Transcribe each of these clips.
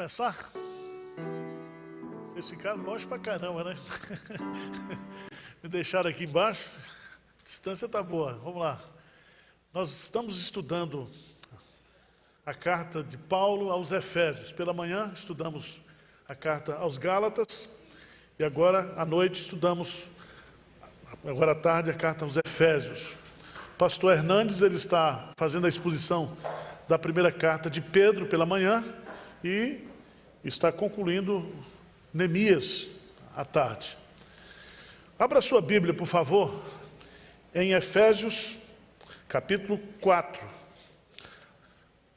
começar? Vocês ficaram longe pra caramba, né? Me deixaram aqui embaixo. A distância tá boa. Vamos lá. Nós estamos estudando a carta de Paulo aos Efésios. Pela manhã estudamos a carta aos Gálatas. E agora à noite estudamos, agora à tarde, a carta aos Efésios. O pastor Hernandes, ele está fazendo a exposição da primeira carta de Pedro pela manhã e está concluindo Neemias à tarde. Abra sua Bíblia, por favor, em Efésios, capítulo 4,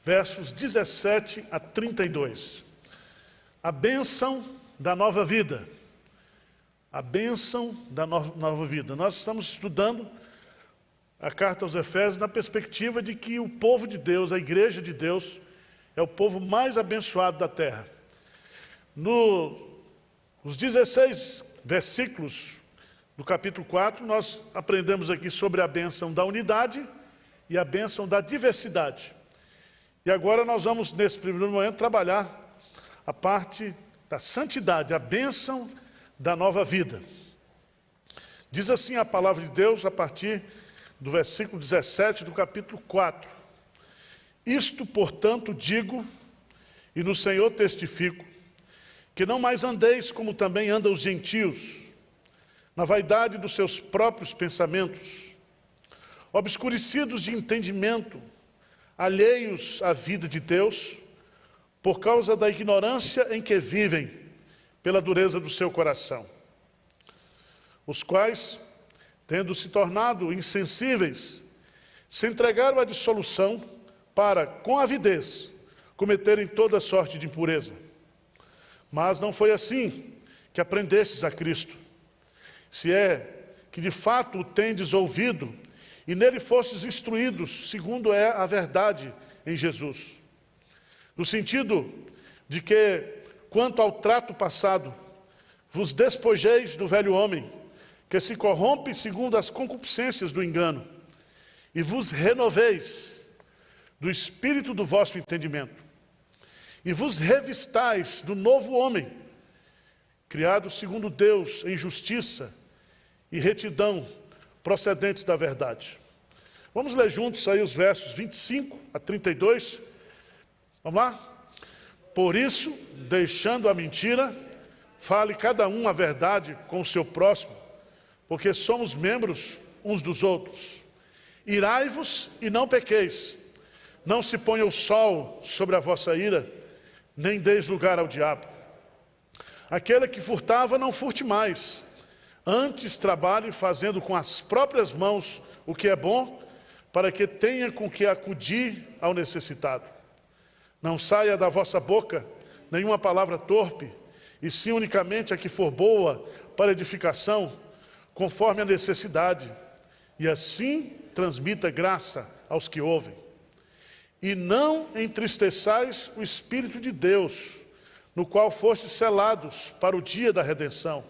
versos 17 a 32. A bênção da nova vida. A bênção da nova vida. Nós estamos estudando a carta aos Efésios na perspectiva de que o povo de Deus, a igreja de Deus, é o povo mais abençoado da terra. Nos 16 versículos do capítulo 4, nós aprendemos aqui sobre a bênção da unidade e a bênção da diversidade. E agora nós vamos, nesse primeiro momento, trabalhar a parte da santidade, a bênção da nova vida. Diz assim a palavra de Deus a partir do versículo 17 do capítulo 4. Isto, portanto, digo, e no Senhor testifico, que não mais andeis como também andam os gentios, na vaidade dos seus próprios pensamentos, obscurecidos de entendimento, alheios à vida de Deus, por causa da ignorância em que vivem, pela dureza do seu coração, os quais, tendo se tornado insensíveis, se entregaram à dissolução para, com avidez, cometerem toda sorte de impureza. Mas não foi assim que aprendestes a Cristo. Se é que de fato o tendes ouvido e nele fostes instruídos, segundo é a verdade em Jesus. No sentido de que, quanto ao trato passado, vos despojeis do velho homem, que se corrompe segundo as concupiscências do engano, e vos renoveis do espírito do vosso entendimento, e vos revistais do novo homem, criado segundo Deus em justiça e retidão, procedentes da verdade. Vamos ler juntos aí os versos 25 a 32. Vamos lá? Por isso, deixando a mentira, fale cada um a verdade com o seu próximo, porque somos membros uns dos outros. Irai-vos e não pequeis. Não se ponha o sol sobre a vossa ira, nem deis lugar ao diabo. Aquele que furtava, não furte mais. Antes trabalhe fazendo com as próprias mãos o que é bom, para que tenha com que acudir ao necessitado. Não saia da vossa boca nenhuma palavra torpe, e sim unicamente a que for boa para edificação, conforme a necessidade, e assim transmita graça aos que ouvem. E não entristeçais o Espírito de Deus, no qual fostes selados para o dia da redenção.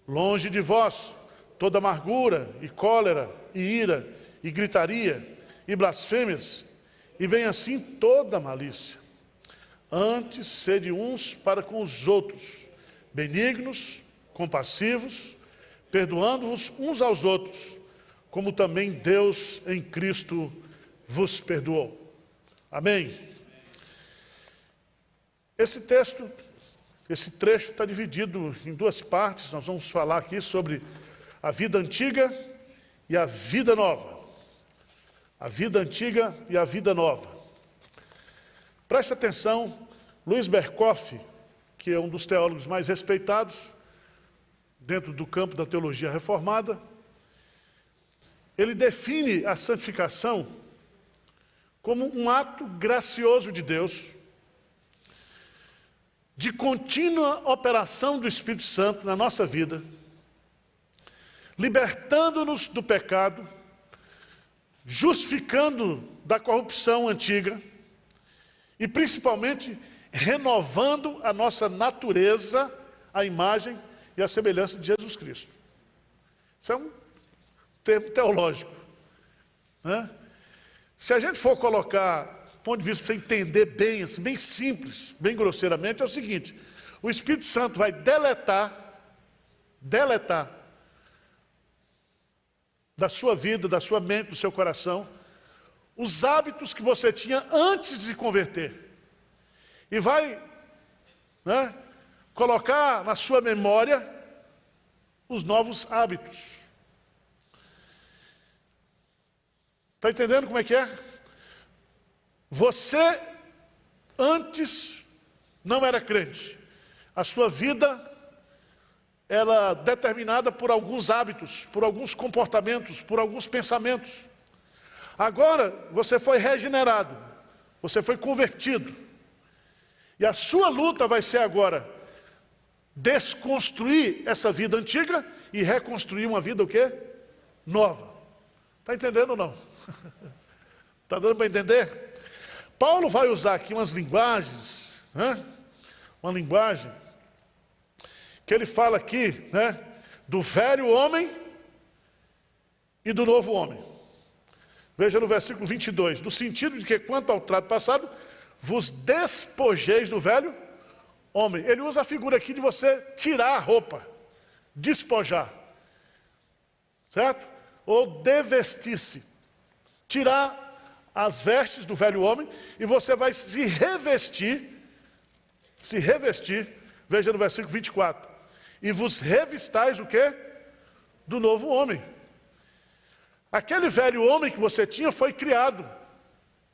Longe de vós toda amargura e cólera e ira e gritaria e blasfêmias, e bem assim toda malícia. Antes sede uns para com os outros, benignos, compassivos, perdoando-vos uns aos outros, como também Deus em Cristo vos perdoou. Amém? Esse trecho está dividido em duas partes. Nós vamos falar aqui sobre a vida antiga e a vida nova. A vida antiga e a vida nova. Preste atenção, Luiz Berkoff, que é um dos teólogos mais respeitados dentro do campo da teologia reformada, ele define a santificação como um ato gracioso de Deus, de contínua operação do Espírito Santo na nossa vida, libertando-nos do pecado, justificando da corrupção antiga e principalmente renovando a nossa natureza, a imagem e a semelhança de Jesus Cristo. Isso é um termo teológico, né? Se a gente for colocar ponto de vista para você entender bem, assim, bem simples, bem grosseiramente, é o seguinte: o Espírito Santo vai deletar da sua vida, da sua mente, do seu coração, os hábitos que você tinha antes de se converter. E vai, né, colocar na sua memória os novos hábitos. Está entendendo como é que é? Você antes não era crente. A sua vida era determinada por alguns hábitos, por alguns comportamentos, por alguns pensamentos. Agora você foi regenerado, você foi convertido. E a sua luta vai ser agora desconstruir essa vida antiga e reconstruir uma vida o quê? Nova. Está entendendo ou não? Está dando para entender? Paulo vai usar aqui umas linguagens, né? Uma linguagem que ele fala aqui, né, do velho homem e do novo homem. Veja no versículo 22, no sentido de que quanto ao trato passado, vos despojeis do velho homem. Ele usa a figura aqui de você tirar a roupa, despojar, certo? Ou devestir-se, tirar as vestes do velho homem e você vai se revestir, veja no versículo 24, e vos revistais o quê? Do novo homem. Aquele velho homem que você tinha foi criado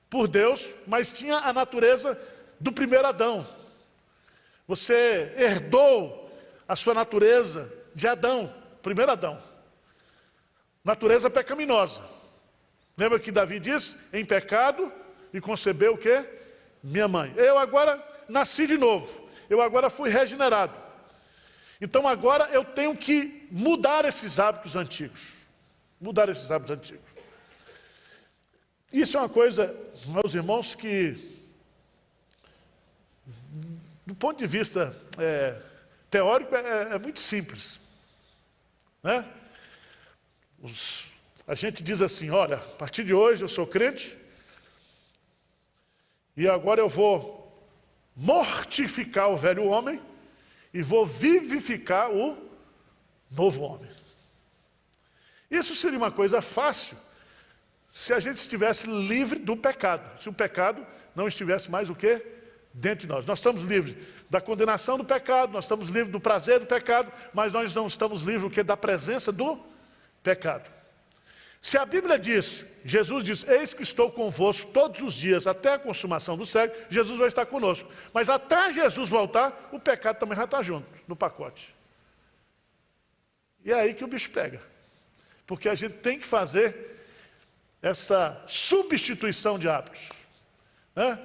por Deus, mas tinha a natureza do primeiro Adão. Você herdou a sua natureza de Adão, primeiro Adão. Natureza pecaminosa. Lembra que Davi diz? Em pecado e concebeu o quê? Minha mãe. Eu agora nasci de novo. Eu agora fui regenerado. Então agora eu tenho que mudar esses hábitos antigos. Mudar esses hábitos antigos. Isso é uma coisa, meus irmãos, que do ponto de vista teórico é muito simples, né? A gente diz assim, olha, a partir de hoje eu sou crente e agora eu vou mortificar o velho homem e vou vivificar o novo homem. Isso seria uma coisa fácil se a gente estivesse livre do pecado. Se o pecado não estivesse mais o quê? Dentro de nós. Nós estamos livres da condenação do pecado, nós estamos livres do prazer do pecado, mas nós não estamos livres o quê? Da presença do pecado. Se a Bíblia diz, Jesus diz, eis que estou convosco todos os dias, até a consumação do século, Jesus vai estar conosco. Mas até Jesus voltar, o pecado também vai estar junto, no pacote. E é aí que o bicho pega. Porque a gente tem que fazer essa substituição de hábitos, né?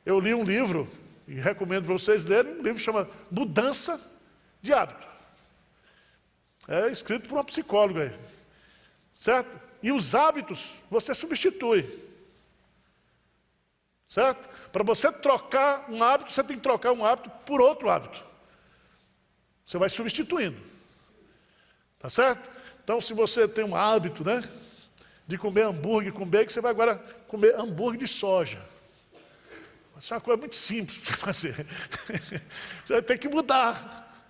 Eu li um livro, e recomendo para vocês lerem, um livro que chama Mudança de Hábito. É escrito por uma psicóloga aí, certo? E os hábitos você substitui, certo? Para você trocar um hábito, você tem que trocar um hábito por outro hábito. Você vai substituindo, tá certo? Então, se você tem um hábito, né, de comer hambúrguer com bacon, você vai agora comer hambúrguer de soja. Isso é uma coisa muito simples para você fazer. Você vai ter que mudar.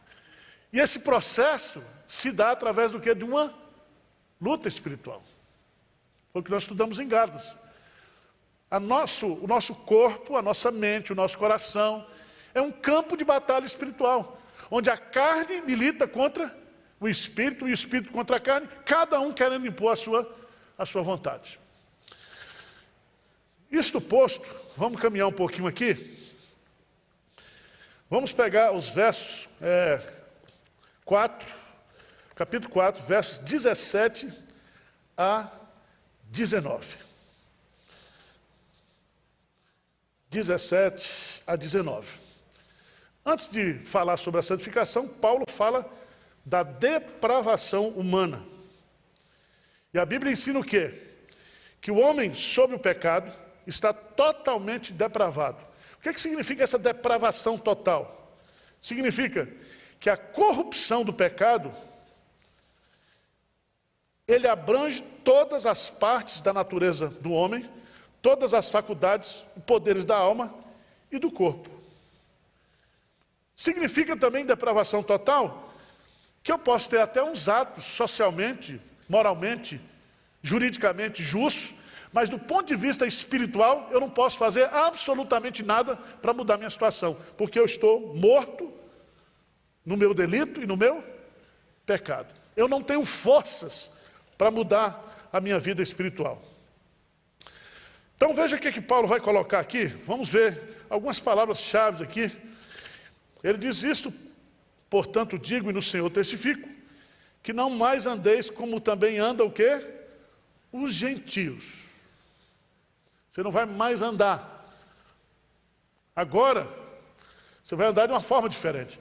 E esse processo se dá através do quê? De uma luta espiritual. Foi o que nós estudamos em Gálatas. O nosso corpo, a nossa mente, o nosso coração é um campo de batalha espiritual, onde a carne milita contra o espírito e o espírito contra a carne, cada um querendo impor a sua vontade. Isto posto, vamos caminhar um pouquinho aqui. Vamos pegar os versos 4, capítulo 4, versos 17 a 19. 17 a 19. Antes de falar sobre a santificação, Paulo fala da depravação humana. E a Bíblia ensina o quê? Que o homem, sob o pecado, está totalmente depravado. O que significa essa depravação total? Significa que a corrupção do pecado, ele abrange todas as partes da natureza do homem, todas as faculdades, poderes da alma e do corpo. Significa também depravação total que eu posso ter até uns atos socialmente, moralmente, juridicamente justos, mas do ponto de vista espiritual eu não posso fazer absolutamente nada para mudar minha situação, porque eu estou morto no meu delito e no meu pecado. Eu não tenho forças para mudar a minha vida espiritual. Então veja o que Paulo vai colocar aqui. Vamos ver algumas palavras-chave aqui. Ele diz isto, portanto digo e no Senhor testifico, que não mais andeis como também anda o quê? Os gentios. Você não vai mais andar. Agora, você vai andar de uma forma diferente.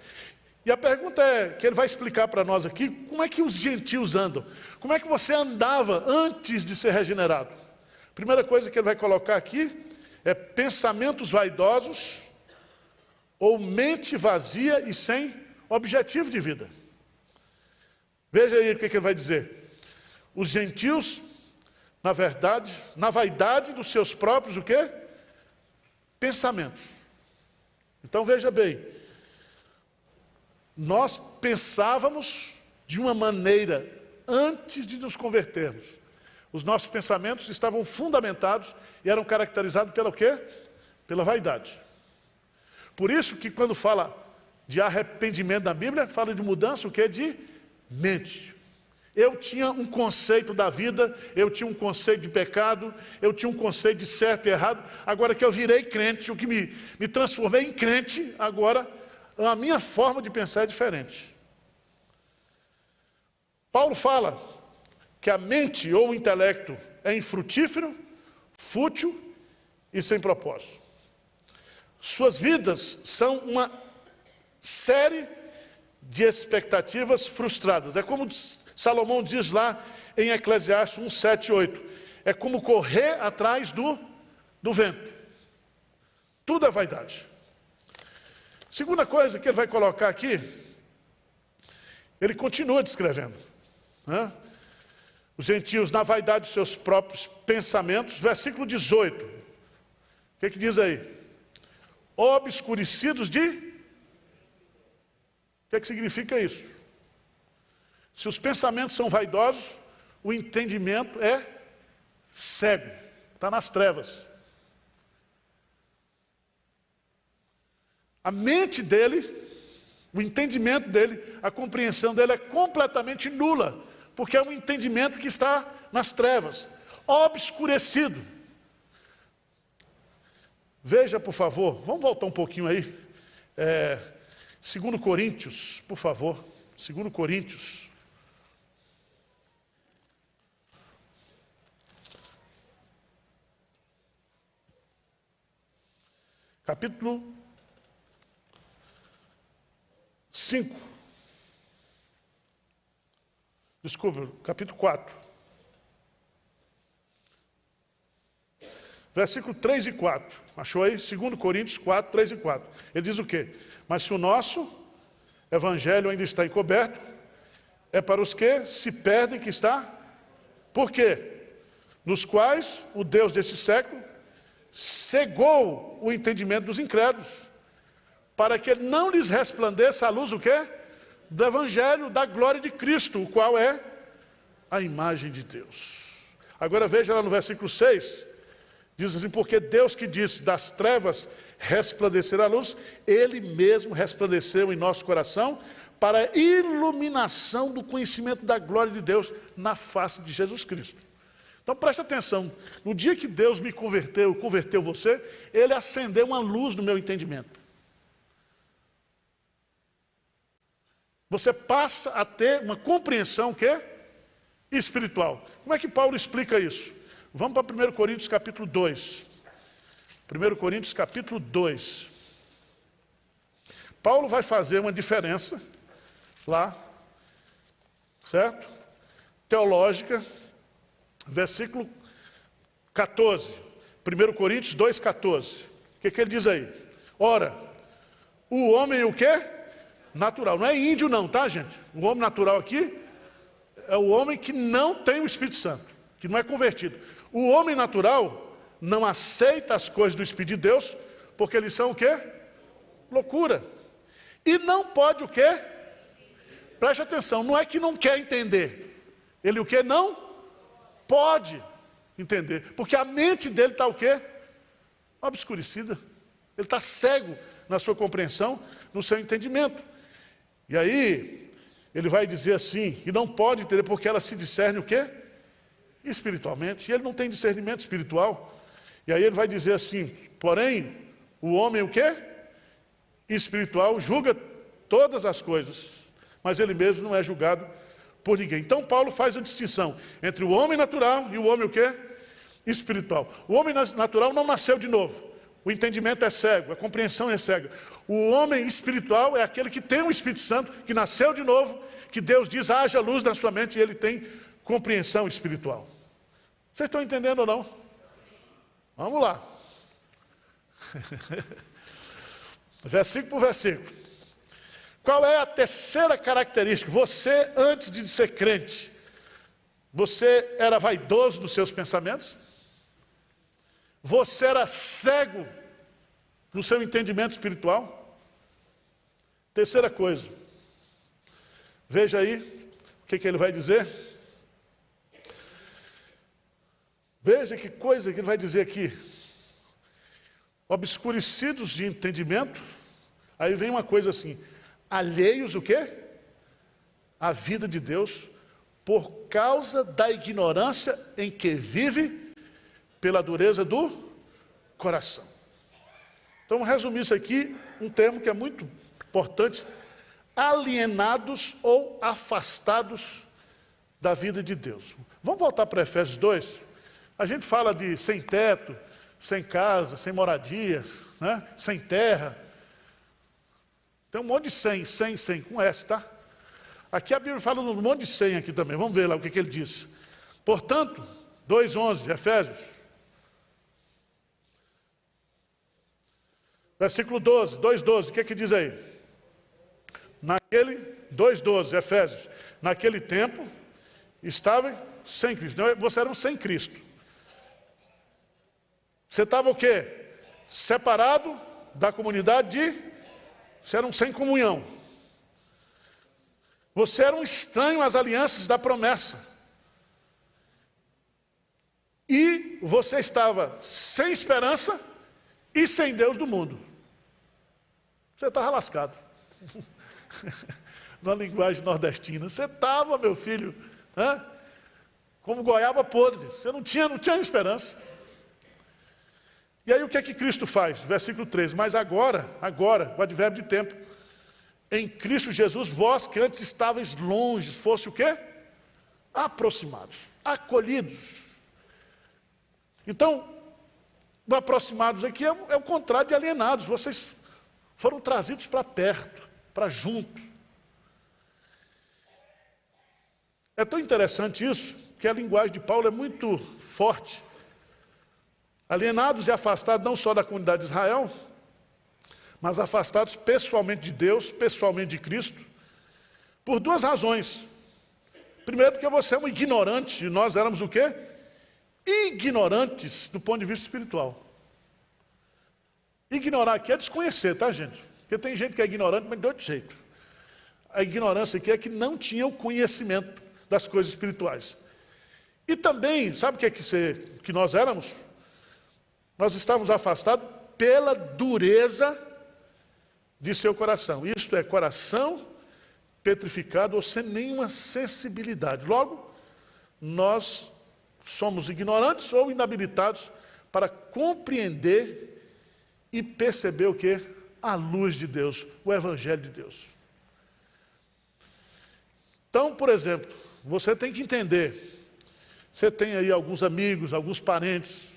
E a pergunta é, que ele vai explicar para nós aqui, como é que os gentios andam? Como é que você andava antes de ser regenerado? Primeira coisa que ele vai colocar aqui é pensamentos vaidosos ou mente vazia e sem objetivo de vida. Veja aí o que ele vai dizer. Os gentios, na verdade, na vaidade dos seus próprios, o quê? Pensamentos. Então veja bem, nós pensávamos de uma maneira antes de nos convertermos. Os nossos pensamentos estavam fundamentados e eram caracterizados pelo quê? Pela vaidade. Por isso que quando fala de arrependimento na Bíblia, fala de mudança, o quê? De mente. Eu tinha um conceito da vida, eu tinha um conceito de pecado, eu tinha um conceito de certo e errado. Agora que eu virei crente, o que me transformei em crente, agora a minha forma de pensar é diferente. Paulo fala que a mente ou o intelecto é infrutífero, fútil e sem propósito. Suas vidas são uma série de expectativas frustradas. É como Salomão diz lá em Eclesiastes 1, 7 e 8. É como correr atrás do vento. Tudo é vaidade. Segunda coisa que ele vai colocar aqui, ele continua descrevendo, né? Os gentios na vaidade dos seus próprios pensamentos, versículo 18. O que diz aí? Obscurecidos de... O que significa isso? Se os pensamentos são vaidosos, o entendimento é cego, está nas trevas. A mente dele, o entendimento dele, a compreensão dele é completamente nula, porque é um entendimento que está nas trevas, obscurecido. Veja, por favor, vamos voltar um pouquinho aí, 2 Coríntios, por favor, 2 Coríntios. Capítulo 5. Desculpa, capítulo 4. Versículo 3 e 4. Achou aí? 2 Coríntios 4, 3 e 4. Ele diz o quê? Mas se o nosso evangelho ainda está encoberto, é para os que se perdem que está. Por quê? Nos quais o Deus desse século cegou o entendimento dos incrédulos, para que não lhes resplandeça a luz o quê? Do evangelho da glória de Cristo, o qual é a imagem de Deus. Agora veja lá no versículo 6, diz assim, porque Deus que disse, das trevas resplandecer a luz, Ele mesmo resplandeceu em nosso coração, para a iluminação do conhecimento da glória de Deus na face de Jesus Cristo. Então preste atenção, no dia que Deus me converteu você, Ele acendeu uma luz no meu entendimento. Você passa a ter uma compreensão que é espiritual. Como é que Paulo explica isso? Vamos para 1 Coríntios capítulo 2. 1 Coríntios capítulo 2. Paulo vai fazer uma diferença lá, certo? Teológica, versículo 14. 1 Coríntios 2, 14. O que ele diz aí? Ora, o homem o quê? Natural. Não é índio não, tá, gente? O homem natural aqui é o homem que não tem o Espírito Santo, que não é convertido. O homem natural não aceita as coisas do Espírito de Deus, porque eles são o quê? Loucura. E não pode o quê? Preste atenção, não é que não quer entender. Ele o quê? Não pode entender. Porque a mente dele está o quê? Obscurecida. Ele está cego na sua compreensão, no seu entendimento. E aí, ele vai dizer assim, e não pode entender porque ela se discerne o quê? Espiritualmente. E ele não tem discernimento espiritual. E aí ele vai dizer assim, porém, o homem o quê? Espiritual julga todas as coisas, mas ele mesmo não é julgado por ninguém. Então Paulo faz a distinção entre o homem natural e o homem o quê? Espiritual. O homem natural não nasceu de novo. O entendimento é cego, a compreensão é cega. O homem espiritual é aquele que tem o Espírito Santo, que nasceu de novo, que Deus diz, haja luz na sua mente, e ele tem compreensão espiritual. Vocês estão entendendo ou não? Vamos lá. Versículo por versículo. Qual é a terceira característica? Você, antes de ser crente, você era vaidoso dos seus pensamentos? Você era cego no seu entendimento espiritual? Terceira coisa. Veja aí o que ele vai dizer. Veja que coisa que ele vai dizer aqui. Obscurecidos de entendimento. Aí vem uma coisa assim. Alheios o quê? A vida de Deus, por causa da ignorância em que vive, pela dureza do coração. Então, vamos resumir isso aqui, um termo que é muito importante. Alienados ou afastados da vida de Deus. Vamos voltar para Efésios 2? A gente fala de sem teto, sem casa, sem moradia, né? Sem terra. Tem um monte de sem, com S, tá? Aqui a Bíblia fala de um monte de sem aqui também. Vamos ver lá o que ele diz. Portanto, 2:11, Efésios. Versículo 12, 2:12, o que diz aí? 2:12, Efésios. Naquele tempo, estavam sem Cristo. Você era um sem Cristo. Você estava o quê? Separado da comunidade de... Você era um sem comunhão. Você era um estranho às alianças da promessa. E você estava sem esperança e sem Deus do mundo. Você estava lascado. Na linguagem nordestina. Você estava, meu filho, né? Como goiaba podre. Você não tinha esperança. E aí o que Cristo faz? Versículo 13. Mas agora, o advérbio de tempo. Em Cristo Jesus, vós que antes estáveis longe, fosse o quê? Aproximados, acolhidos. Então, o aproximados aqui é o contrário de alienados. Vocês foram trazidos para perto, para junto. É tão interessante isso, que a linguagem de Paulo é muito forte. Alienados e afastados não só da comunidade de Israel, mas afastados pessoalmente de Deus, pessoalmente de Cristo, por duas razões. Primeiro, porque você é um ignorante, e nós éramos o quê? Ignorantes do ponto de vista espiritual. Ignorar aqui é desconhecer, tá, gente? Porque tem gente que é ignorante, mas de outro jeito. A ignorância aqui é que não tinha o conhecimento das coisas espirituais. E também, sabe o que nós éramos? Nós estávamos afastados pela dureza de seu coração. Isto é, coração petrificado ou sem nenhuma sensibilidade. Logo, nós somos ignorantes ou inabilitados para compreender e perceber o quê? A luz de Deus, o Evangelho de Deus. Então, por exemplo, você tem que entender, você tem aí alguns amigos, alguns parentes,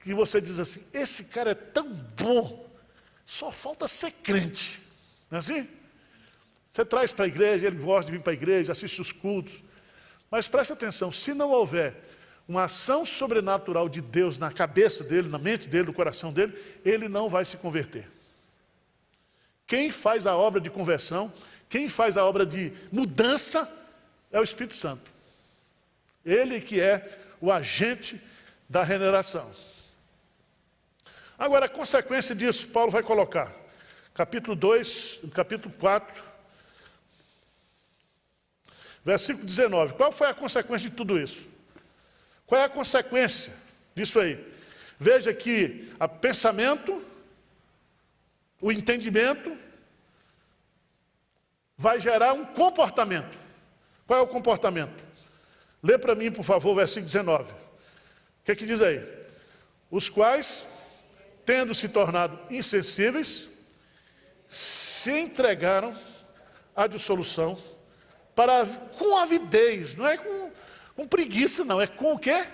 que você diz assim, esse cara é tão bom, só falta ser crente. Não é assim? Você traz para a igreja, ele gosta de vir para a igreja, assiste os cultos. Mas preste atenção, se não houver uma ação sobrenatural de Deus na cabeça dele, na mente dele, no coração dele, ele não vai se converter. Quem faz a obra de conversão, quem faz a obra de mudança, é o Espírito Santo. Ele que é o agente da regeneração. Agora, a consequência disso, Paulo vai colocar. Capítulo 2, capítulo 4, versículo 19. Qual foi a consequência de tudo isso? Qual é a consequência disso aí? Veja que o pensamento, o entendimento, vai gerar um comportamento. Qual é o comportamento? Lê para mim, por favor, o versículo 19. O que é que diz aí? Os quais, tendo se tornado insensíveis, se entregaram à dissolução com avidez, não é com preguiça, não, é com o quê?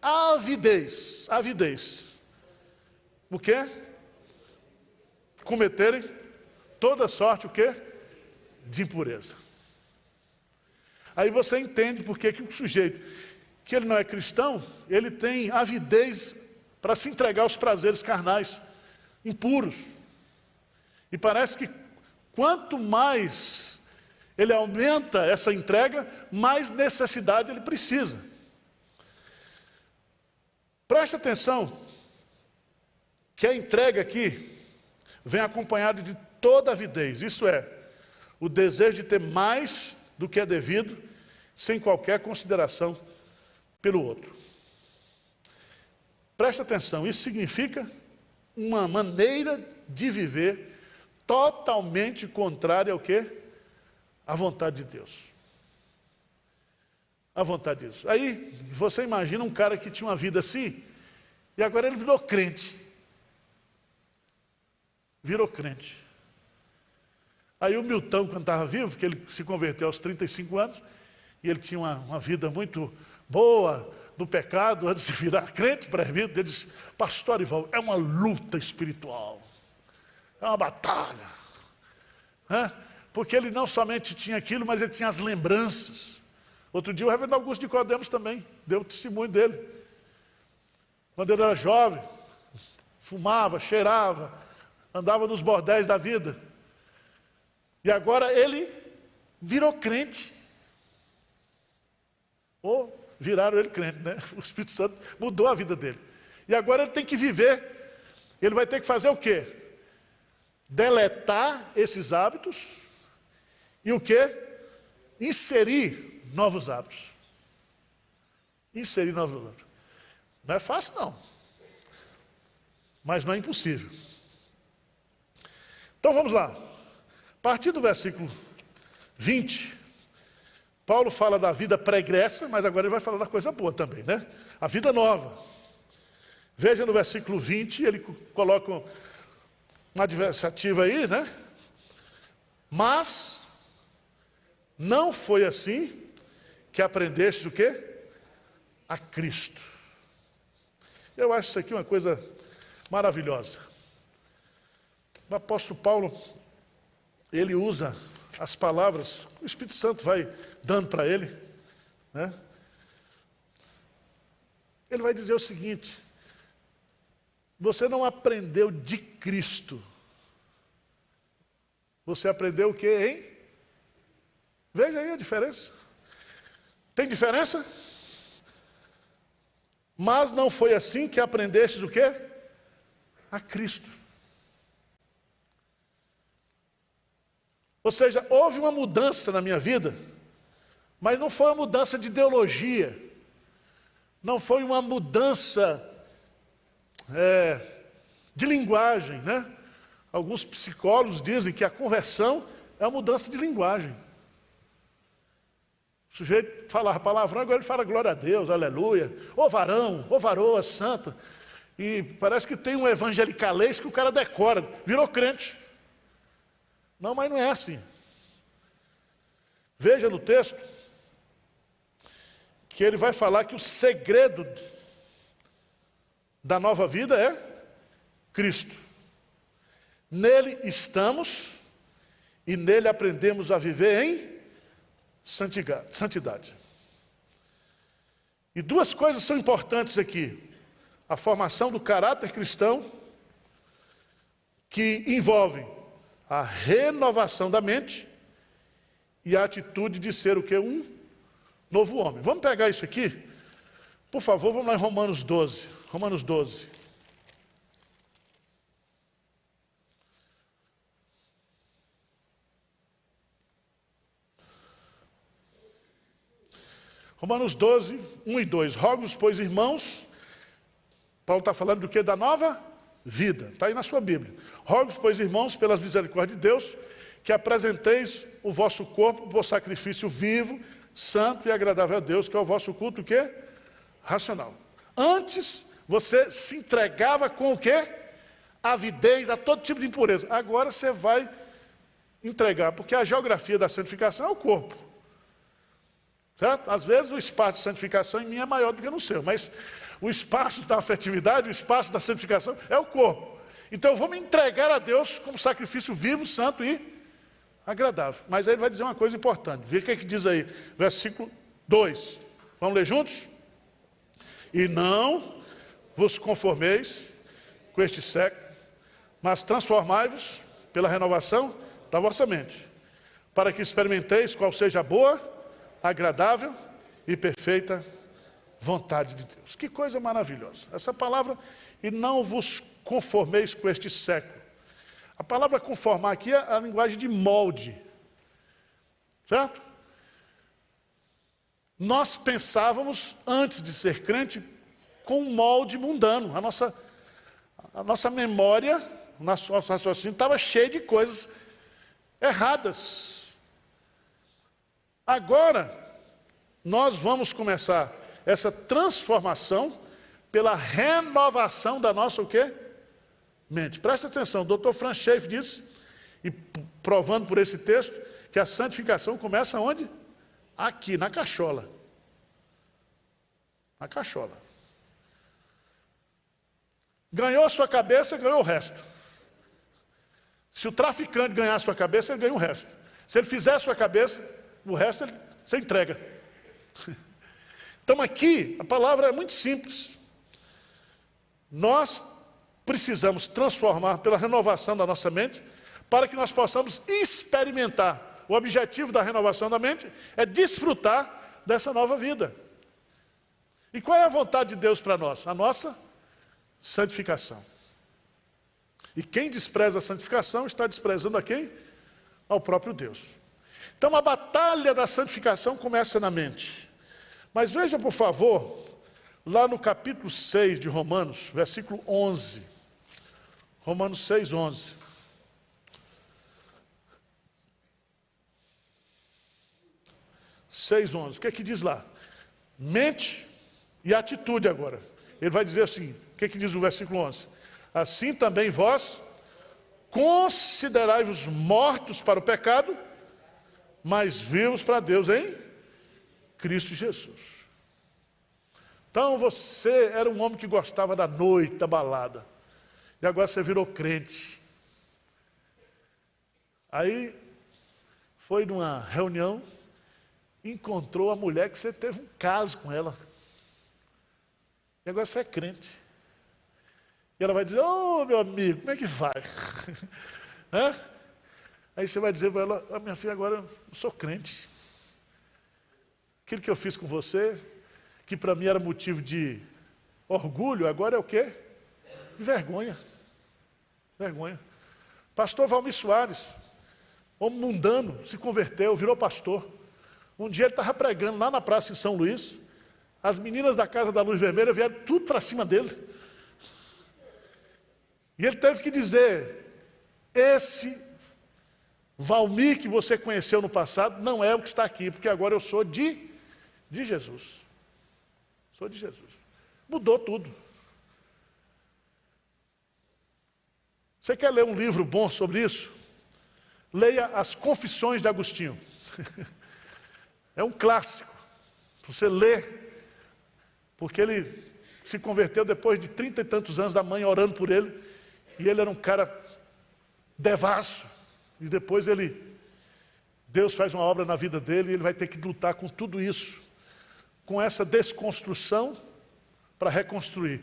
Avidez. O quê? Cometerem toda sorte, o quê? De impureza. Aí você entende por que o sujeito, que ele não é cristão, ele tem avidez para se entregar aos prazeres carnais, impuros. E parece que quanto mais ele aumenta essa entrega, mais necessidade ele precisa. Preste atenção que a entrega aqui vem acompanhada de toda avidez, isso é, o desejo de ter mais do que é devido, sem qualquer consideração pelo outro. Preste atenção, isso significa uma maneira de viver totalmente contrária ao quê? À vontade de Deus. A vontade de Deus. Aí, você imagina um cara que tinha uma vida assim, e agora ele virou crente. Virou crente. Aí o Milton, quando estava vivo, que ele se converteu aos 35 anos, e ele tinha uma vida muito boa no pecado, antes de virar crente, presbítero, ele disse, pastor Arivaldo, é uma luta espiritual, é uma batalha. Porque ele não somente tinha aquilo, mas ele tinha as lembranças. Outro dia o reverendo Augusto Nicodemos também deu testemunho dele. Quando ele era jovem, fumava, cheirava, andava nos bordéis da vida. E agora ele virou crente. Ou viraram ele crente, né? O Espírito Santo mudou a vida dele. E agora ele tem que viver. Ele vai ter que fazer o quê? Deletar esses hábitos e o quê? Inserir novos hábitos. Inserir novos hábitos. Não é fácil, não. Mas não é impossível. Então vamos lá. A partir do versículo 20, Paulo fala da vida pregressa, mas agora ele vai falar da coisa boa também, né? A vida nova. Veja no versículo 20, ele coloca uma adversativa aí, né? Mas não foi assim que aprendestes o quê? A Cristo. Eu acho isso aqui uma coisa maravilhosa. O apóstolo Paulo, ele usa as palavras, o Espírito Santo vai dando para ele, né? Ele vai dizer o seguinte: você não aprendeu de Cristo, você aprendeu o quê, hein? Veja aí a diferença. Tem diferença? Mas não foi assim que aprendestes o quê? A Cristo. Ou seja, houve uma mudança na minha vida, mas não foi uma mudança de ideologia, não foi uma mudança de linguagem, né? Alguns psicólogos dizem que a conversão é uma mudança de linguagem. O sujeito falava palavrão, agora ele fala glória a Deus, aleluia, ô varão, ô varoa, santa. E parece que tem um evangelicalês que o cara decora, virou crente. Não, mas não é assim. Veja no texto que ele vai falar que o segredo da nova vida é Cristo. Nele estamos e nele aprendemos a viver em santidade. E duas coisas são importantes aqui. A formação do caráter cristão, que envolve a renovação da mente e a atitude de ser o que? Um novo homem. Vamos pegar isso aqui? Por favor, vamos lá em Romanos 12. Romanos 12. Romanos 12, 1 e 2. Rogo-vos, pois, irmãos, Paulo está falando do que? Da nova vida. Está aí na sua Bíblia. Rogo-vos, pois, irmãos, pelas misericórdias de Deus, que apresenteis o vosso corpo por sacrifício vivo, santo e agradável a Deus, que é o vosso culto, o quê? Racional. Antes, você se entregava com o quê? Avidez a todo tipo de impureza. Agora você vai entregar, porque a geografia da santificação é o corpo. Certo? Às vezes o espaço de santificação em mim é maior do que no seu, mas o espaço da afetividade, o espaço da santificação é o corpo. Então eu vou me entregar a Deus como sacrifício vivo, santo e agradável. Mas aí ele vai dizer uma coisa importante. Veja o que é que diz aí, versículo 2. Vamos ler juntos? E não vos conformeis com este século, mas transformai-vos pela renovação da vossa mente, para que experimenteis qual seja a boa, agradável e perfeita vontade de Deus. Que coisa maravilhosa. Essa palavra, e não vos conformeis com este século. A palavra conformar aqui é a linguagem de molde. Certo? Nós pensávamos, antes de ser crente, com um molde mundano. A nossa memória, o nosso raciocínio estava cheio de coisas erradas. Agora, nós vamos começar essa transformação pela renovação da nossa o quê? Mente. Presta atenção, o Dr. Franz Schaeffer diz, e provando por esse texto, que a santificação começa onde? Aqui, na cachola. Na cachola. Ganhou a sua cabeça, ganhou o resto. Se o traficante ganhar a sua cabeça, ele ganha o resto. Se ele fizer a sua cabeça, o resto você entrega. Então aqui, a palavra é muito simples. Nós precisamos transformar pela renovação da nossa mente, para que nós possamos experimentar. O objetivo da renovação da mente é desfrutar dessa nova vida. E qual é a vontade de Deus para nós? A nossa santificação. E quem despreza a santificação está desprezando a quem? Ao próprio Deus. Então a batalha da santificação começa na mente. Mas veja, por favor, lá no capítulo 6 de Romanos, versículo 11. Romanos 6, 11. O que é que diz lá? Mente e atitude agora. Ele vai dizer assim, o que é que diz o versículo 11? Assim também vós considerai-vos mortos para o pecado, mas vivos para Deus em Cristo Jesus. Então você era um homem que gostava da noite, da balada, e agora você virou crente. Aí foi numa reunião, encontrou a mulher que você teve um caso com ela, e agora você é crente. E ela vai dizer, ô meu amigo, como é que vai? Aí você vai dizer para ela, minha filha, agora eu sou crente. Aquilo que eu fiz com você, que para mim era motivo de orgulho, agora é o quê? De vergonha. Vergonha. Pastor Valmir Soares, homem mundano, se converteu, virou pastor. Um dia ele estava pregando lá na praça em São Luís, as meninas da Casa da Luz Vermelha vieram tudo para cima dele. E ele teve que dizer, esse Valmir que você conheceu no passado não é o que está aqui, porque agora eu sou de Jesus. Sou de Jesus. Mudou tudo. Você quer ler um livro bom sobre isso? Leia As Confissões de Agostinho. É um clássico. Você lê, porque ele se converteu depois de 30 e tantos anos da mãe orando por ele, e ele era um cara devasso, e depois Deus faz uma obra na vida dele, e ele vai ter que lutar com tudo isso, com essa desconstrução para reconstruir,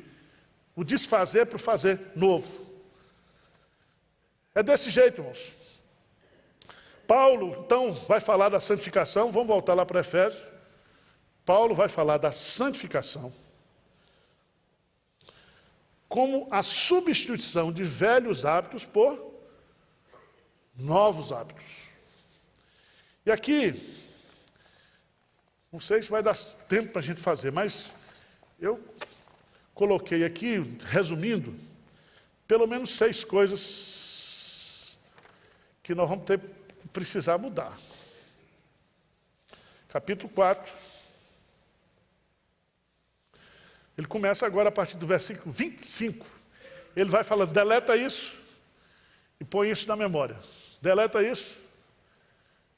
o desfazer para o fazer novo. É desse jeito, irmãos. Paulo, então, vai falar da santificação, vamos voltar lá para Efésios. Paulo vai falar da santificação como a substituição de velhos hábitos por novos hábitos. E aqui, Não sei se vai dar tempo para a gente fazer, mas eu coloquei aqui, resumindo, pelo menos 6 coisas que nós vamos precisar mudar. Capítulo 4. Ele começa agora a partir do versículo 25. Ele vai falando, deleta isso e põe isso na memória. Deleta isso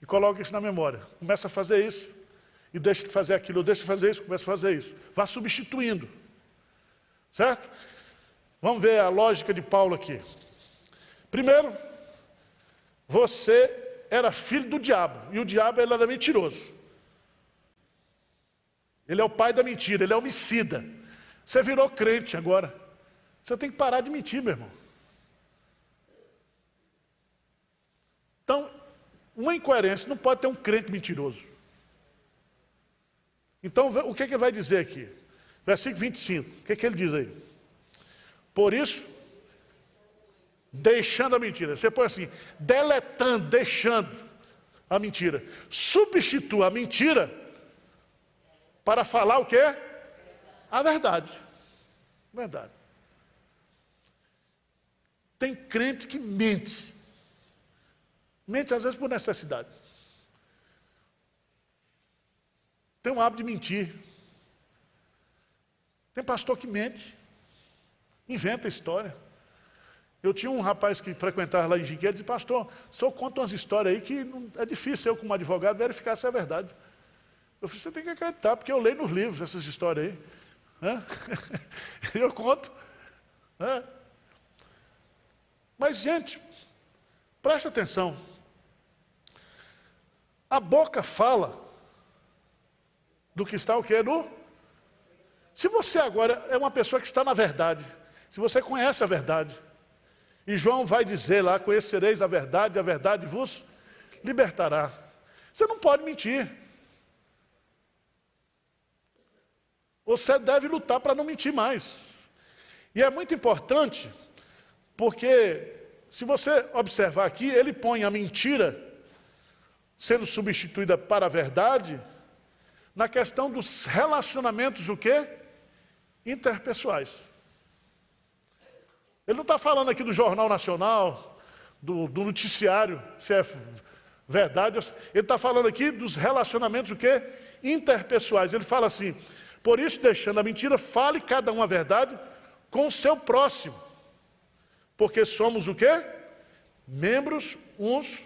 e coloca isso na memória. Começa a fazer isso e deixa de fazer aquilo. Ou deixa de fazer isso, começa a fazer isso. Vá substituindo. Certo? Vamos ver a lógica de Paulo aqui. Primeiro, você era filho do diabo. E o diabo ele era mentiroso. Ele é o pai da mentira, ele é homicida. Você virou crente agora. Você tem que parar de mentir, meu irmão. Então, uma incoerência, não pode ter um crente mentiroso. Então, o que ele vai dizer aqui? Versículo 25, o que ele diz aí? Por isso, deixando a mentira. Você põe assim, deletando, deixando a mentira. Substitua a mentira para falar o quê? A verdade. Verdade. Tem crente que mente. Mente às vezes por necessidade. Tem um hábito de mentir. Tem pastor que mente. Inventa história. Eu tinha um rapaz que frequentava lá em Jigueira e disse, pastor, o senhor conta umas histórias aí que não, é difícil eu como advogado verificar se é verdade. Eu falei, você tem que acreditar, porque eu leio nos livros essas histórias aí. Eu conto. Mas, gente, presta atenção. A boca fala do que está o quê? Se você agora é uma pessoa que está na verdade, se você conhece a verdade, e João vai dizer lá, conhecereis a verdade vos libertará. Você não pode mentir. Você deve lutar para não mentir mais. E é muito importante, porque se você observar aqui, ele põe a mentira sendo substituída para a verdade na questão dos relacionamentos, o quê? Interpessoais. Ele não está falando aqui do Jornal Nacional, do noticiário, se é verdade. Ele está falando aqui dos relacionamentos, o quê? Interpessoais. Ele fala assim, por isso, deixando a mentira, fale cada um a verdade com o seu próximo. Porque somos o quê? Membros uns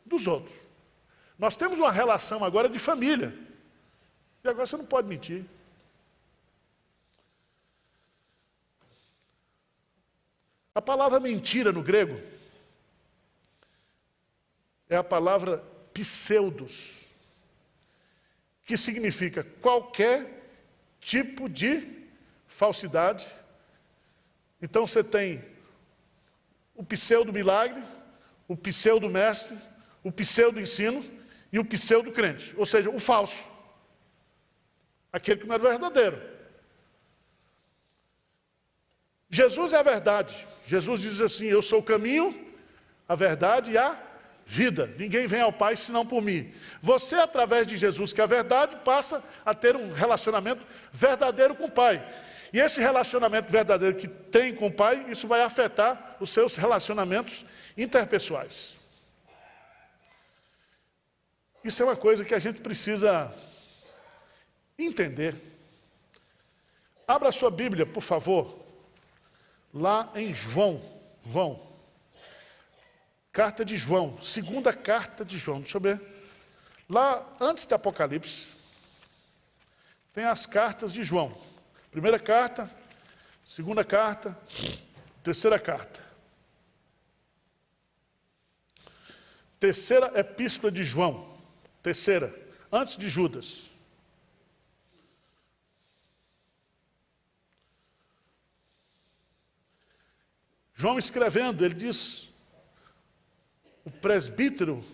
dos outros. Nós temos uma relação agora de família. E agora você não pode mentir. A palavra mentira no grego é a palavra pseudos, que significa qualquer tipo de falsidade. Então você tem o pseudo-milagre, o pseudo-mestre, o pseudo-ensino e o pseudo-crente, ou seja, o falso. Aquele que não é verdadeiro. Jesus é a verdade. Jesus diz assim, eu sou o caminho, a verdade e a vida. Ninguém vem ao Pai senão por mim. Você, através de Jesus, que é a verdade, passa a ter um relacionamento verdadeiro com o Pai. E esse relacionamento verdadeiro que tem com o Pai, isso vai afetar os seus relacionamentos interpessoais. Isso é uma coisa que a gente precisa entender. Abra a sua Bíblia, por favor, lá em João. Carta de João, segunda carta de João, deixa eu ver. Lá, antes de Apocalipse, tem as cartas de João. Primeira carta, segunda carta, terceira carta. Terceira epístola de João. Terceira, antes de Judas. João escrevendo, ele diz, o presbítero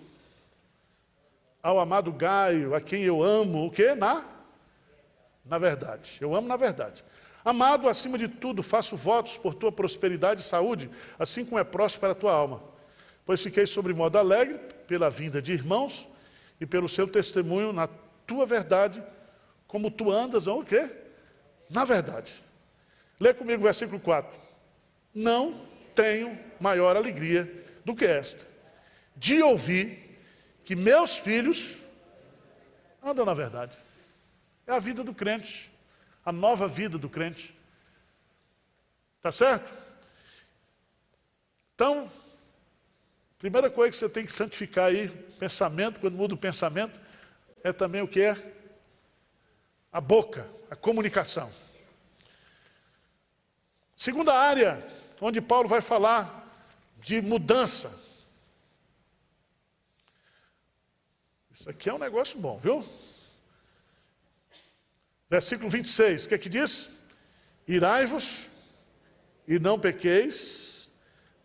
ao amado Gaio, a quem eu amo, o quê? Na verdade. Eu amo na verdade. Amado, acima de tudo, faço votos por tua prosperidade e saúde, assim como é próspera a tua alma. Pois fiquei sobre modo alegre pela vinda de irmãos e pelo seu testemunho na tua verdade, como tu andas, ou o quê? Na verdade. Lê comigo o versículo 4. Não tenho maior alegria do que esta, de ouvir que meus filhos andam na verdade. É a vida do crente, a nova vida do crente. Tá certo? Então, primeira coisa que você tem que santificar aí, pensamento, quando muda o pensamento, é também o que é? A boca, a comunicação. Segunda área, onde Paulo vai falar de mudança. Isso aqui é um negócio bom, viu? Versículo 26, o que é que diz? Irai-vos e não pequeis,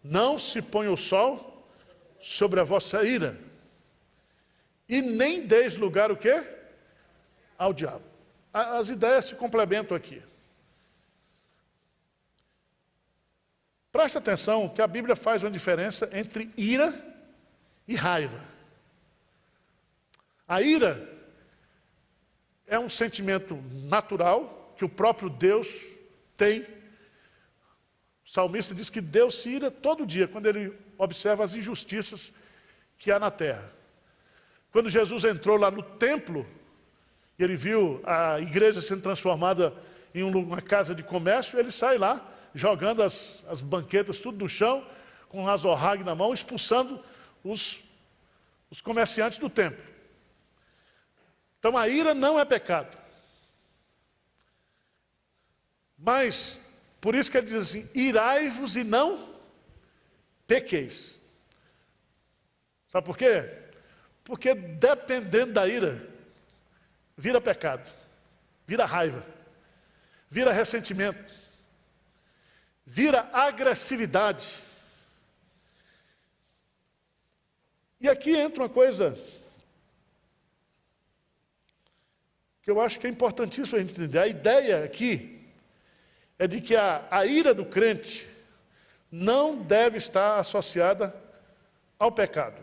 não se ponha o sol sobre a vossa ira, e nem deis lugar o quê? Ao diabo. As ideias se complementam aqui. Preste atenção que a Bíblia faz uma diferença entre ira e raiva. A ira é um sentimento natural que o próprio Deus tem. O salmista diz que Deus se ira todo dia, quando ele observa as injustiças que há na terra. Quando Jesus entrou lá no templo, e ele viu a igreja sendo transformada em uma casa de comércio, ele sai lá, jogando as banquetas tudo no chão, com um azorrague na mão, expulsando os comerciantes do templo. Então a ira não é pecado. Mas, por isso que ele diz assim, irai-vos e não pequeis. Sabe por quê? Porque dependendo da ira, vira pecado, vira raiva, vira ressentimento, vira agressividade. E aqui entra uma coisa que eu acho que é importantíssimo a gente entender. A ideia aqui é de que a ira do crente não deve estar associada ao pecado.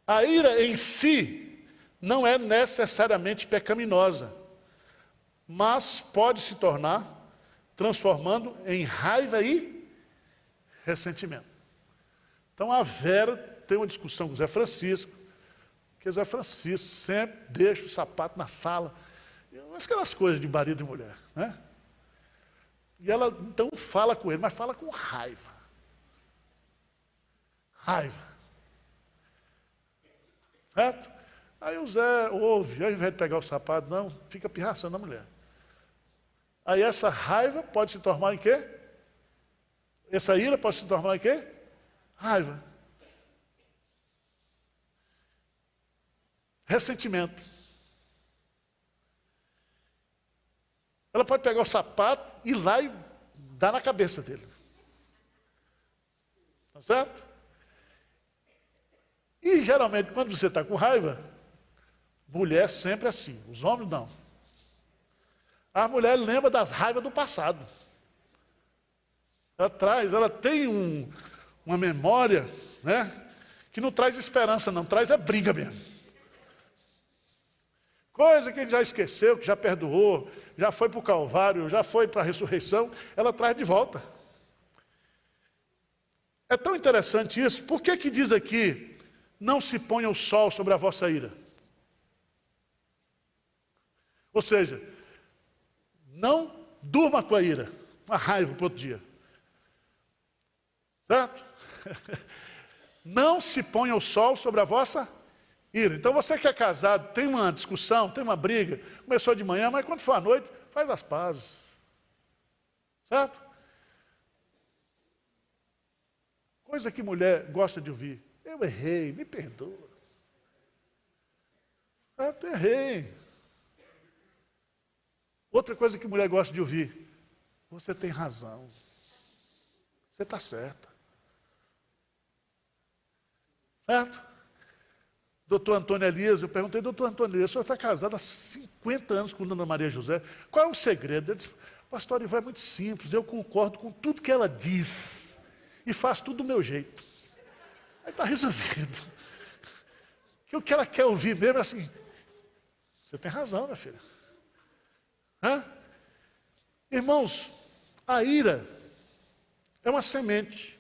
A ira em si não é necessariamente pecaminosa, mas pode se tornar transformando em raiva e ressentimento. Então a Vera tem uma discussão com o Zé Francisco, que o Zé Francisco sempre deixa o sapato na sala, aquelas coisas de marido e mulher, né? E ela então fala com ele, mas fala com raiva. Raiva. Certo? Aí o Zé ouve, ao invés de pegar o sapato, não, fica pirraçando a mulher. Aí essa raiva pode se tornar em quê? Essa ira pode se tornar em quê? Raiva. Ressentimento. Ela pode pegar o sapato e ir lá e dar na cabeça dele. Tá certo? E geralmente, quando você está com raiva, mulher é sempre assim, os homens não. A mulher lembra das raivas do passado. Ela tem uma memória, né, que não traz esperança, não, traz é briga mesmo. Coisa que a gente já esqueceu, que já perdoou, já foi para o Calvário, já foi para a ressurreição, ela traz de volta. É tão interessante isso, por que que diz aqui, não se ponha o sol sobre a vossa ira? Ou seja, não durma com a ira, com a raiva para outro dia. Certo? Não se ponha o sol sobre a vossa ira. Então você que é casado, tem uma discussão, tem uma briga, começou de manhã, mas quando for à noite, faz as pazes. Certo? Coisa que mulher gosta de ouvir. Eu errei, me perdoa. Certo? Errei. Outra coisa que mulher gosta de ouvir. Você tem razão. Você está certa. Certo? Doutor Antônio Elias, eu perguntei, doutor Antônio Elias, o senhor está casado há 50 anos com Dona Maria José. Qual é o segredo? Ele disse, pastor Ivan, é muito simples, eu concordo com tudo que ela diz e faço tudo do meu jeito. Aí está resolvido. Que o que ela quer ouvir mesmo é assim, Você tem razão, minha filha. Hã? Irmãos, a ira é uma semente.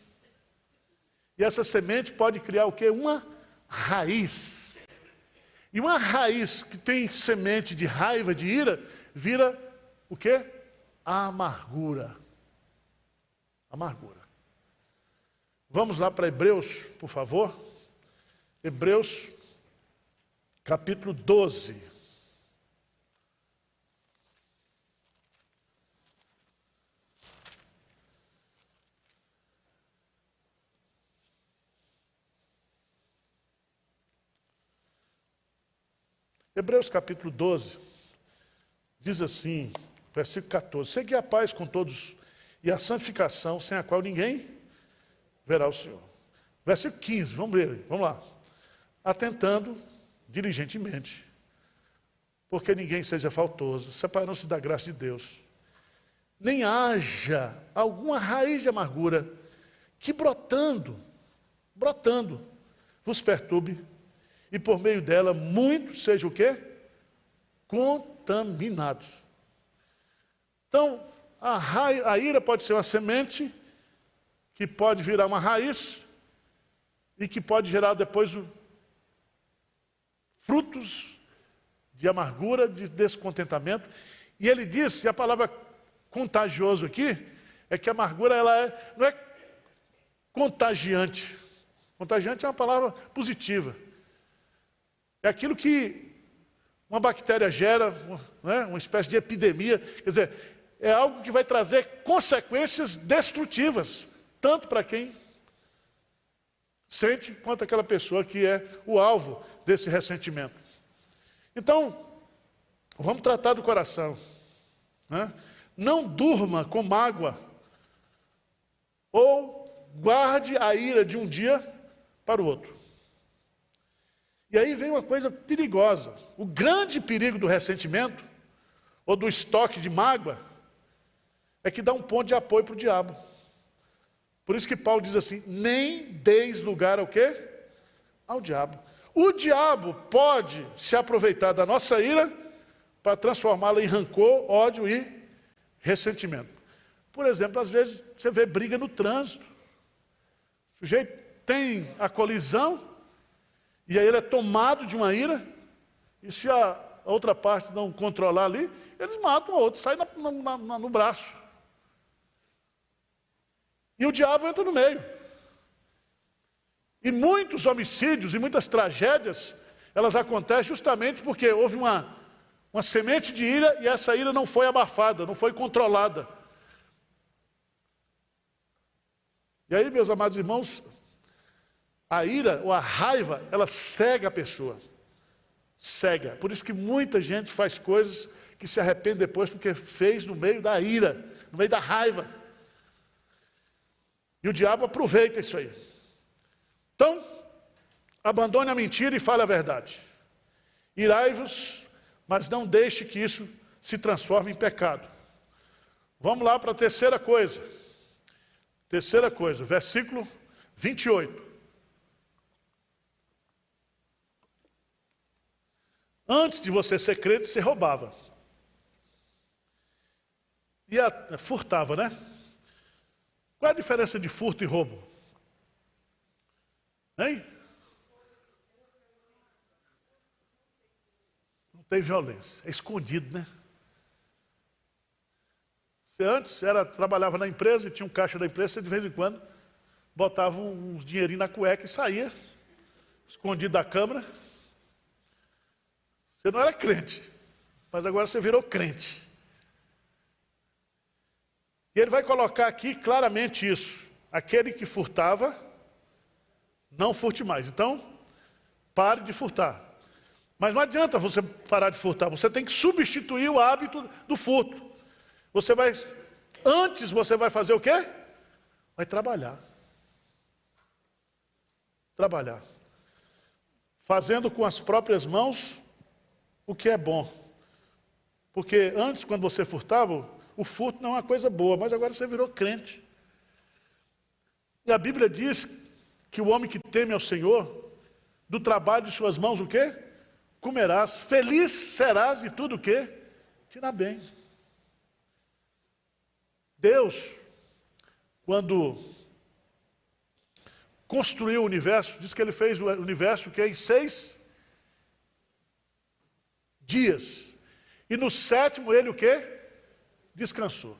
E essa semente pode criar o quê? Uma raiz. E uma raiz que tem semente de raiva, de ira, vira o quê? A amargura. Amargura. Vamos lá para Hebreus, por favor. Hebreus, capítulo 12. Hebreus capítulo 12, diz assim, versículo 14: segui a paz com todos e a santificação, sem a qual ninguém verá o Senhor. Versículo 15, vamos ler, vamos lá. Atentando diligentemente, porque ninguém seja faltoso, separando-se da graça de Deus, nem haja alguma raiz de amargura que brotando, vos perturbe, e por meio dela muitos sejam o quê? Contaminados. Então, a ira pode ser uma semente que pode virar uma raiz e que pode gerar depois frutos de amargura, de descontentamento. E ele diz, e a palavra contagioso aqui, é que a amargura não é contagiante. Contagiante é uma palavra positiva. É aquilo que uma bactéria gera, uma espécie de epidemia. Quer dizer, é algo que vai trazer consequências destrutivas, tanto para quem sente, quanto aquela pessoa que é o alvo desse ressentimento. Então, vamos tratar do coração. Não durma com mágoa, ou guarde a ira de um dia para o outro. E aí vem uma coisa perigosa. O grande perigo do ressentimento, ou do estoque de mágoa, é que dá um ponto de apoio para o diabo. Por isso que Paulo diz assim, nem deis lugar ao quê? Ao diabo. O diabo pode se aproveitar da nossa ira para transformá-la em rancor, ódio e ressentimento. Por exemplo, às vezes você vê briga no trânsito. O sujeito tem a colisão, e aí ele é tomado de uma ira, e se a outra parte não controlar ali, eles matam o outro, sai no braço. E o diabo entra no meio. E muitos homicídios e muitas tragédias, elas acontecem justamente porque houve uma semente de ira e essa ira não foi abafada, não foi controlada. E aí, meus amados irmãos, a ira ou a raiva, ela cega a pessoa. Cega. Por isso que muita gente faz coisas que se arrepende depois porque fez no meio da ira, no meio da raiva. E o diabo aproveita isso aí. Então, abandone a mentira e fale a verdade. Irai-vos, mas não deixe que isso se transforme em pecado. Vamos lá para a terceira coisa. Terceira coisa, versículo 28. Antes de você ser crente, você roubava. E furtava, né? Qual é a diferença de furto e roubo? Hein? Não tem violência, é escondido, né? Você antes trabalhava na empresa e tinha um caixa da empresa, você de vez em quando botava uns dinheirinhos na cueca e saía, escondido da câmera. Você não era crente, mas agora você virou crente. E ele vai colocar aqui claramente isso. Aquele que furtava, não furte mais. Então, pare de furtar. Mas não adianta você parar de furtar, você tem que substituir o hábito do furto. Antes você vai fazer o quê? Vai trabalhar. Trabalhar. Fazendo com as próprias mãos o que é bom. Porque antes, quando você furtava, o furto não é uma coisa boa, mas agora você virou crente. E a Bíblia diz que o homem que teme ao Senhor, do trabalho de suas mãos, o quê? comerás, feliz serás e tudo o que te irá bem. Deus, quando construiu o universo, diz que ele fez o universo que é em 6 dias. E no 7º ele o quê? Descansou.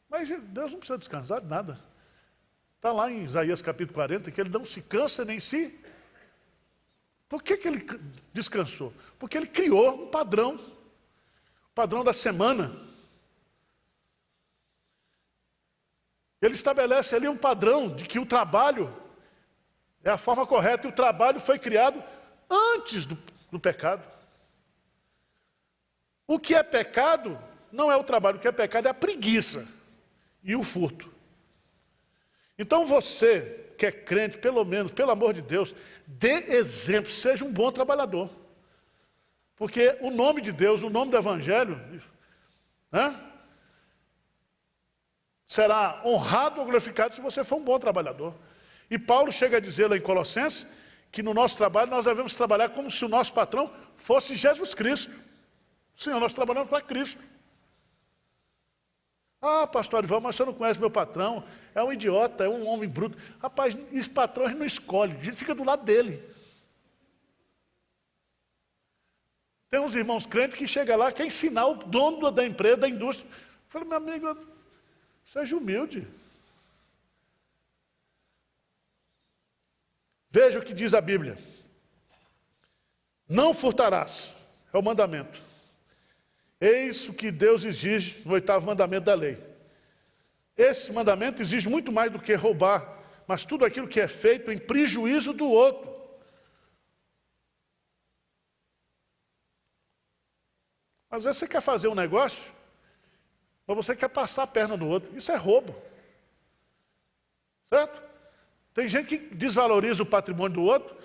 Mas Deus não precisa descansar de nada. Está lá em Isaías capítulo 40, que ele não se cansa nem se... Por que ele descansou? Porque ele criou um padrão. O padrão da semana. Ele estabelece ali um padrão de que o trabalho é a forma correta. E o trabalho foi criado antes do pecado. O que é pecado não é o trabalho. O que é pecado é a preguiça e o furto. Então você que é crente, pelo menos, pelo amor de Deus, dê exemplo, seja um bom trabalhador. Porque o nome de Deus, o nome do Evangelho, será honrado ou glorificado se você for um bom trabalhador. E Paulo chega a dizer lá em Colossenses, que no nosso trabalho nós devemos trabalhar como se o nosso patrão fosse Jesus Cristo. Senhor, nós trabalhamos para Cristo. Ah, pastor Ivan, mas você não conhece meu patrão, é um idiota, é um homem bruto. Rapaz, esse patrão a gente não escolhe, a gente fica do lado dele. Tem uns irmãos crentes que chegam lá, quer ensinar o dono da empresa, da indústria. Eu falei, meu amigo, seja humilde. Veja o que diz a Bíblia. Não furtarás, é o mandamento. Eis o que Deus exige no 8º mandamento da lei. Esse mandamento exige muito mais do que roubar, mas tudo aquilo que é feito em prejuízo do outro. Às vezes você quer fazer um negócio, mas você quer passar a perna no outro. Isso é roubo. Certo? Tem gente que desvaloriza o patrimônio do outro,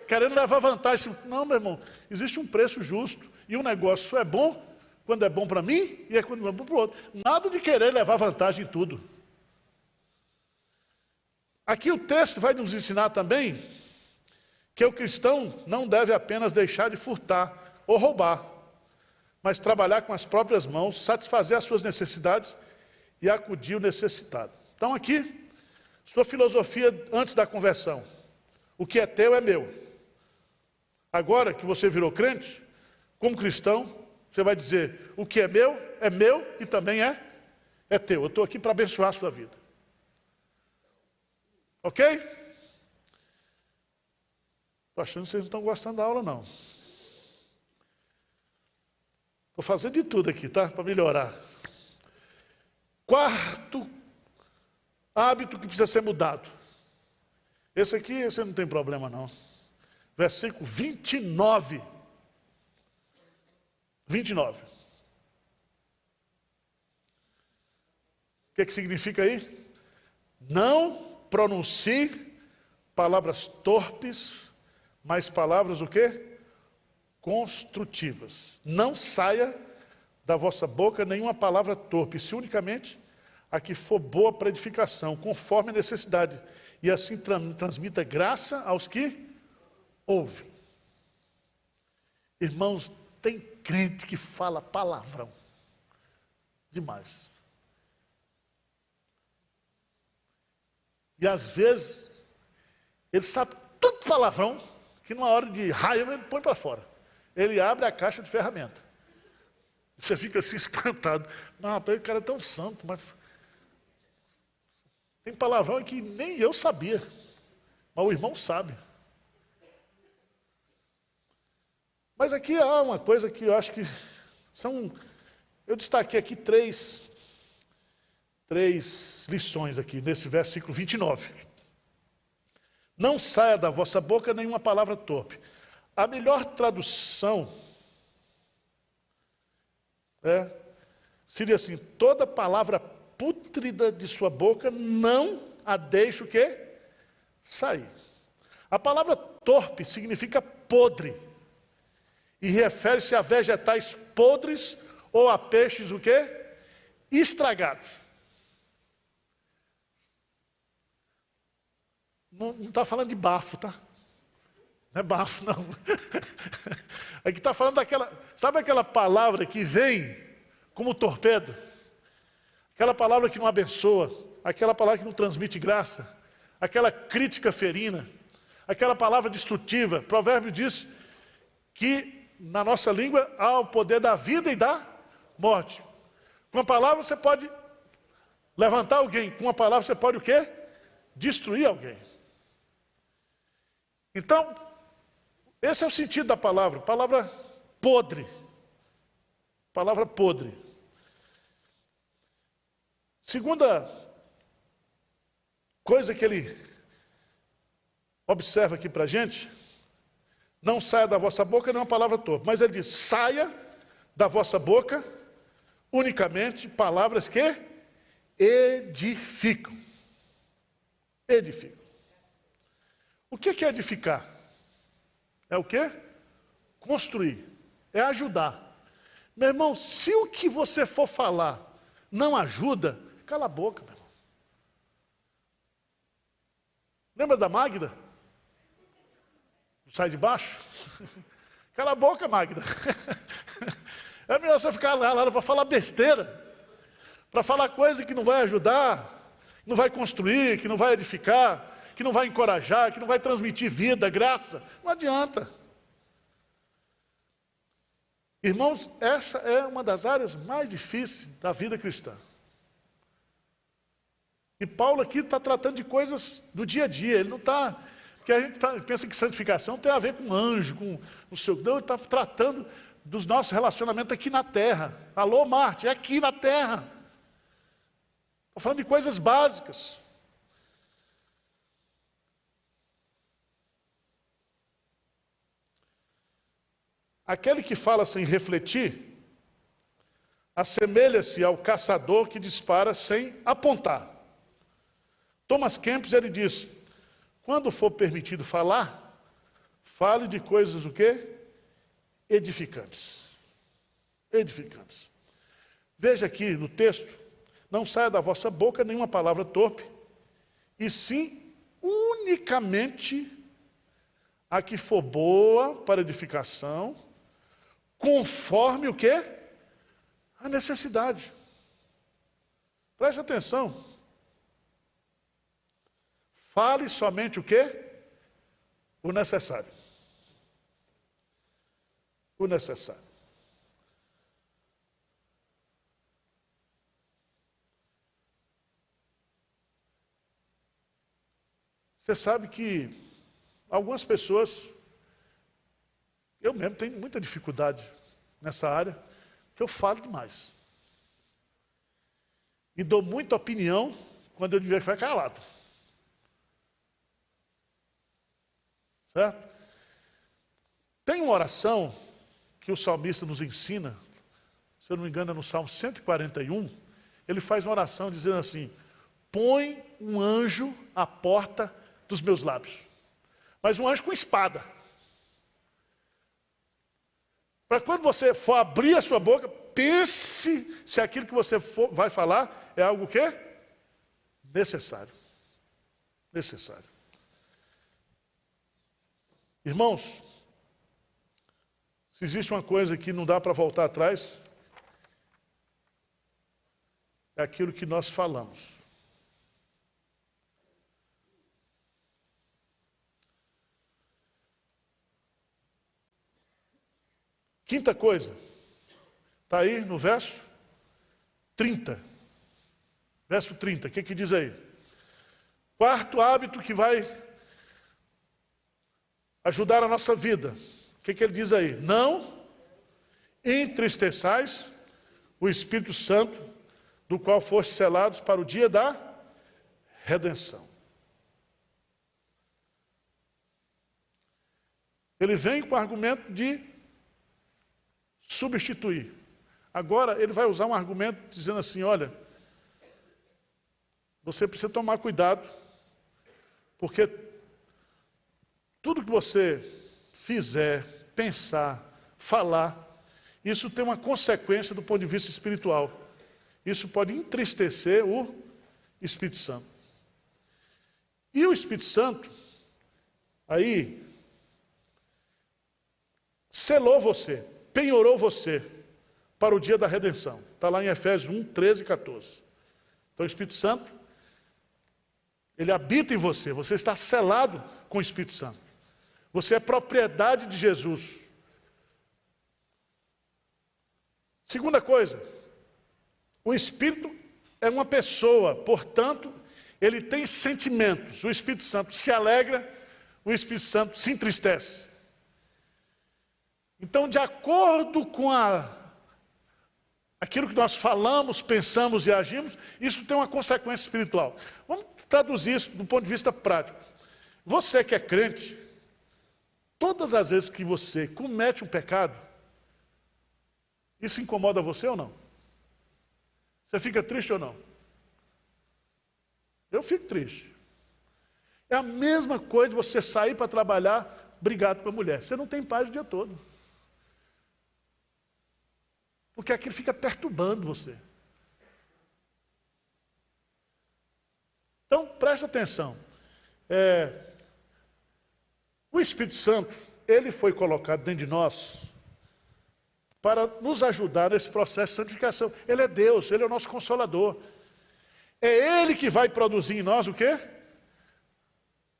querendo levar vantagem. Não, meu irmão, existe um preço justo. E um negócio só é bom quando é bom para mim e é quando é bom para o outro. Nada de querer levar vantagem em tudo. Aqui o texto vai nos ensinar também que o cristão não deve apenas deixar de furtar ou roubar, mas trabalhar com as próprias mãos, satisfazer as suas necessidades e acudir o necessitado. Então aqui, sua filosofia antes da conversão. O que é teu é meu. Agora que você virou crente, como cristão, você vai dizer, o que é meu e também é teu. Eu estou aqui para abençoar a sua vida. Ok? Estou achando que vocês não estão gostando da aula, não. Estou fazendo de tudo aqui, tá? Para melhorar. 4º hábito que precisa ser mudado. Esse aqui, você não tem problema, não. Versículo 29. 29. O que significa aí? Não pronuncie palavras torpes, mas palavras o quê? Construtivas. Não saia da vossa boca nenhuma palavra torpe, se unicamente a que for boa para edificação, conforme a necessidade, e assim transmita graça aos que ouvem. Irmãos, tem crente que fala palavrão. Demais. E às vezes, ele sabe tanto palavrão, que numa hora de raiva ele põe para fora. Ele abre a caixa de ferramenta. Você fica assim espantado. Não, o cara é tão santo, mas... Tem palavrão que nem eu sabia. Mas o irmão sabe. Mas aqui há uma coisa que eu acho que são... Eu destaquei aqui três lições aqui, nesse versículo 29. Não saia da vossa boca nenhuma palavra torpe. A melhor tradução seria assim, toda palavra pútrida de sua boca, não a deixe o quê? Sair. A palavra torpe significa podre. E refere-se a vegetais podres ou a peixes o quê? Estragados. Não está falando de bafo, tá? Não é bafo, não. Aqui está falando daquela... Sabe aquela palavra que vem como torpedo? Aquela palavra que não abençoa. Aquela palavra que não transmite graça. Aquela crítica ferina. Aquela palavra destrutiva. Provérbio diz que na nossa língua há o poder da vida e da morte. Com uma palavra você pode levantar alguém. Com uma palavra você pode o quê? Destruir alguém. Então, esse é o sentido da palavra. Palavra podre. Palavra podre. Segunda coisa que ele observa aqui para a gente, não saia da vossa boca nenhuma palavra torpe, mas ele diz, saia da vossa boca unicamente palavras que edificam. Edificam. O que é edificar? É o quê? Construir. É ajudar. Meu irmão, se o que você for falar não ajuda, cala a boca, meu irmão. Lembra da Magda? Sai de baixo? Cala a boca, Magda. É melhor você ficar lá para falar besteira, para falar coisa que não vai ajudar, que não vai construir, que não vai edificar, que não vai encorajar, que não vai transmitir vida, graça. Não adianta. Irmãos, essa é uma das áreas mais difíceis da vida cristã. E Paulo aqui está tratando de coisas do dia a dia. Ele não está... Porque a gente pensa que santificação tem a ver com anjo, com o seu... Não, ele está tratando dos nossos relacionamentos aqui na terra. Alô, Marte, é aqui na terra. Estou falando de coisas básicas. Aquele que fala sem refletir, assemelha-se ao caçador que dispara sem apontar. Thomas Kempis, ele diz, quando for permitido falar, fale de coisas o quê? Edificantes. Edificantes. Veja aqui no texto, não saia da vossa boca nenhuma palavra torpe, e sim unicamente a que for boa para edificação, conforme o quê? A necessidade. Preste atenção. Fale somente o quê? O necessário. O necessário. Você sabe que algumas pessoas, eu mesmo tenho muita dificuldade nessa área, que eu falo demais. E dou muita opinião quando eu devia ficar calado. Certo? Tem uma oração que o salmista nos ensina, se eu não me engano é no Salmo 141, ele faz uma oração dizendo assim, põe um anjo à porta dos meus lábios. Mas um anjo com espada. Para quando você for abrir a sua boca, pense se aquilo que você vai falar é algo o quê? Necessário. Necessário. Irmãos, se existe uma coisa que não dá para voltar atrás, é aquilo que nós falamos. Quinta coisa, está aí no verso 30. Verso 30, o que diz aí? Quarto hábito que vai ajudar a nossa vida. O que ele diz aí? Não entristeçais o Espírito Santo, do qual foste selados para o dia da redenção. Ele vem com o argumento de substituir. Agora ele vai usar um argumento dizendo assim, olha, você precisa tomar cuidado, porque tudo que você fizer, pensar, falar, isso tem uma consequência do ponto de vista espiritual. Isso pode entristecer o Espírito Santo. E o Espírito Santo, aí, selou você, penhorou você para o dia da redenção. Está lá em Efésios 1, 13 e 14. Então o Espírito Santo, ele habita em você, você está selado com o Espírito Santo. Você é propriedade de Jesus. Segunda coisa, o Espírito é uma pessoa, portanto, ele tem sentimentos. O Espírito Santo se alegra, o Espírito Santo se entristece. Então, de acordo com aquilo que nós falamos, pensamos e agimos, isso tem uma consequência espiritual. Vamos traduzir isso do ponto de vista prático. Você que é crente, todas as vezes que você comete um pecado, isso incomoda você ou não? Você fica triste ou não? Eu fico triste. É a mesma coisa de você sair para trabalhar brigado com a mulher. Você não tem paz o dia todo. Porque aquilo fica perturbando você. Então, presta atenção. O Espírito Santo, ele foi colocado dentro de nós para nos ajudar nesse processo de santificação. Ele é Deus, ele é o nosso consolador. É ele que vai produzir em nós o quê?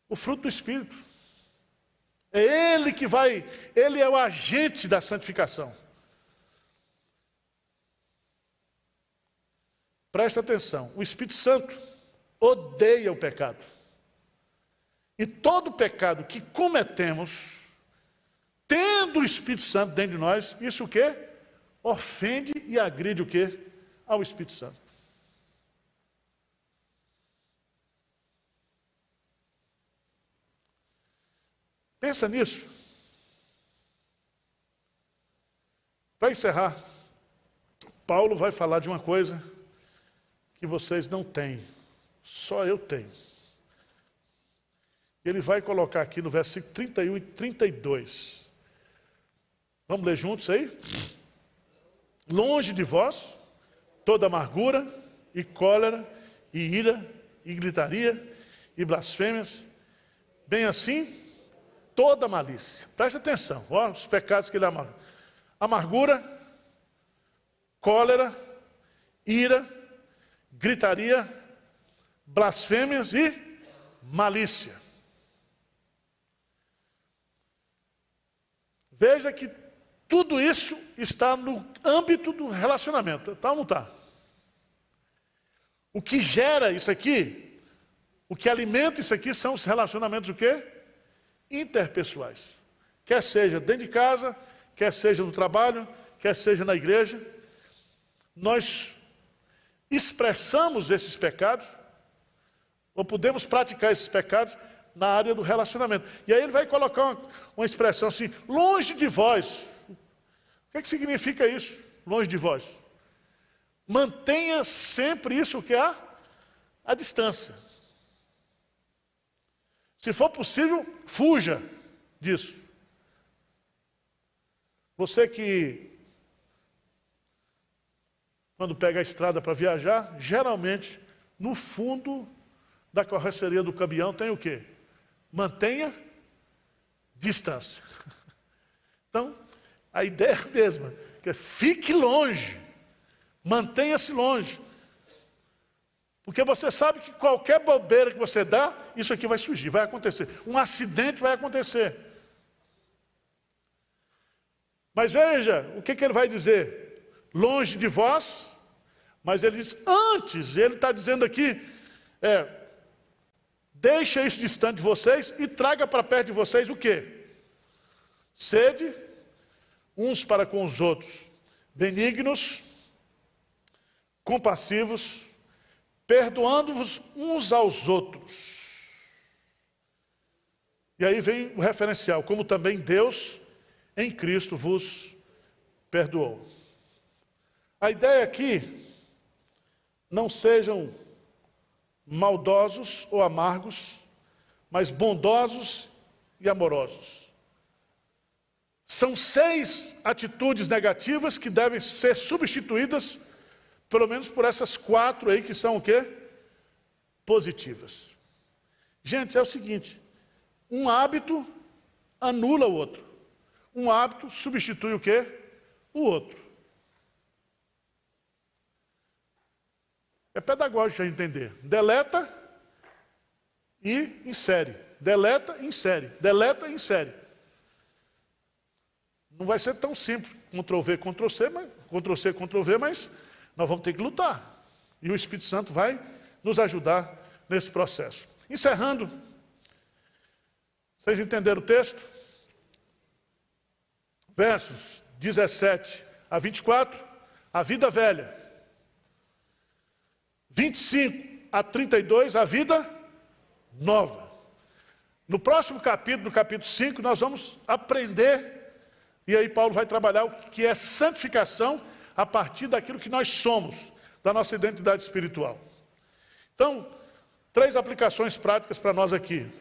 O fruto do Espírito. É ele que vai, ele é o agente da santificação. Presta atenção, o Espírito Santo odeia o pecado. E todo pecado que cometemos, tendo o Espírito Santo dentro de nós, isso o quê? Ofende e agride o quê? Ao Espírito Santo. Pensa nisso. Para encerrar, Paulo vai falar de uma coisa que vocês não têm, só eu tenho. Ele vai colocar aqui no versículo 31 e 32. Vamos ler juntos aí? Longe de vós toda amargura e cólera e ira e gritaria e blasfêmias, bem assim toda malícia. Presta atenção, ó, os pecados que ele amarga. Amargura, cólera, ira, gritaria, blasfêmias e malícia. Veja que tudo isso está no âmbito do relacionamento, tá ou não está? O que gera isso aqui, o que alimenta isso aqui são os relacionamentos o quê? Interpessoais. Quer seja dentro de casa, quer seja no trabalho, quer seja na igreja. Nós expressamos esses pecados, ou podemos praticar esses pecados na área do relacionamento. E aí ele vai colocar uma expressão assim, longe de vós. O que significa isso? Longe de vós. Mantenha sempre isso que há à distância. Se for possível, fuja disso. Você que, quando pega a estrada para viajar, geralmente, no fundo da carroceria do caminhão tem o quê? Mantenha distância. Então, a ideia é a mesma, que é fique longe, mantenha-se longe. Porque você sabe que qualquer bobeira que você dá, isso aqui vai surgir, vai acontecer. Um acidente vai acontecer. Mas veja, o que ele vai dizer? Longe de vós, mas ele diz antes, ele está dizendo aqui, deixa isso distante de vocês e traga para perto de vocês o quê? Sede uns para com os outros, benignos, compassivos, perdoando-vos uns aos outros. E aí vem o referencial, como também Deus em Cristo vos perdoou. A ideia aqui, não sejam maldosos ou amargos, mas bondosos e amorosos. São 6 atitudes negativas que devem ser substituídas, pelo menos por essas 4 aí que são o quê? Positivas. Gente, é o seguinte, um hábito anula o outro. Um hábito substitui o quê? O outro. É pedagógico a entender. Deleta e insere. Deleta e insere. Deleta e insere. Não vai ser tão simples. Ctrl-V, Ctrl-C, Ctrl-C, Ctrl-V, mas nós vamos ter que lutar. E o Espírito Santo vai nos ajudar nesse processo. Encerrando. Vocês entenderam o texto? Versos 17 a 24, a vida velha. 25 a 32, a vida nova. No próximo capítulo, no capítulo 5, nós vamos aprender, e aí Paulo vai trabalhar o que é santificação a partir daquilo que nós somos, da nossa identidade espiritual. Então, 3 aplicações práticas para nós aqui.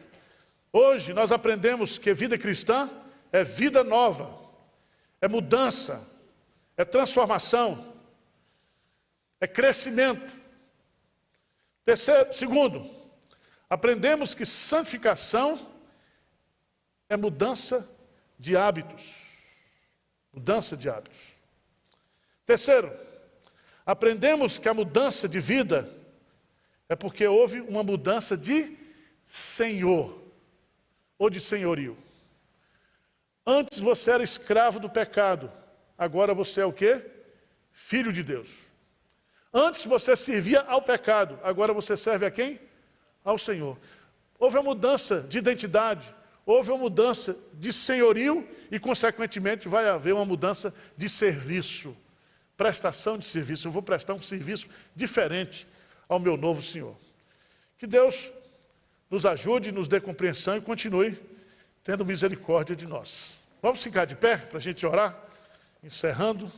Hoje nós aprendemos que vida cristã é vida nova, é mudança, é transformação, é crescimento. Segundo, aprendemos que santificação é mudança de hábitos. Mudança de hábitos. Terceiro, aprendemos que a mudança de vida é porque houve uma mudança de senhor ou de senhorio. Antes você era escravo do pecado, agora você é o quê? Filho de Deus. Antes você servia ao pecado, agora você serve a quem? Ao Senhor. Houve uma mudança de identidade, houve uma mudança de senhorio e, consequentemente, vai haver uma mudança de serviço, prestação de serviço. Eu vou prestar um serviço diferente ao meu novo Senhor. Que Deus nos ajude, nos dê compreensão e continue tendo misericórdia de nós. Vamos ficar de pé para a gente orar, encerrando.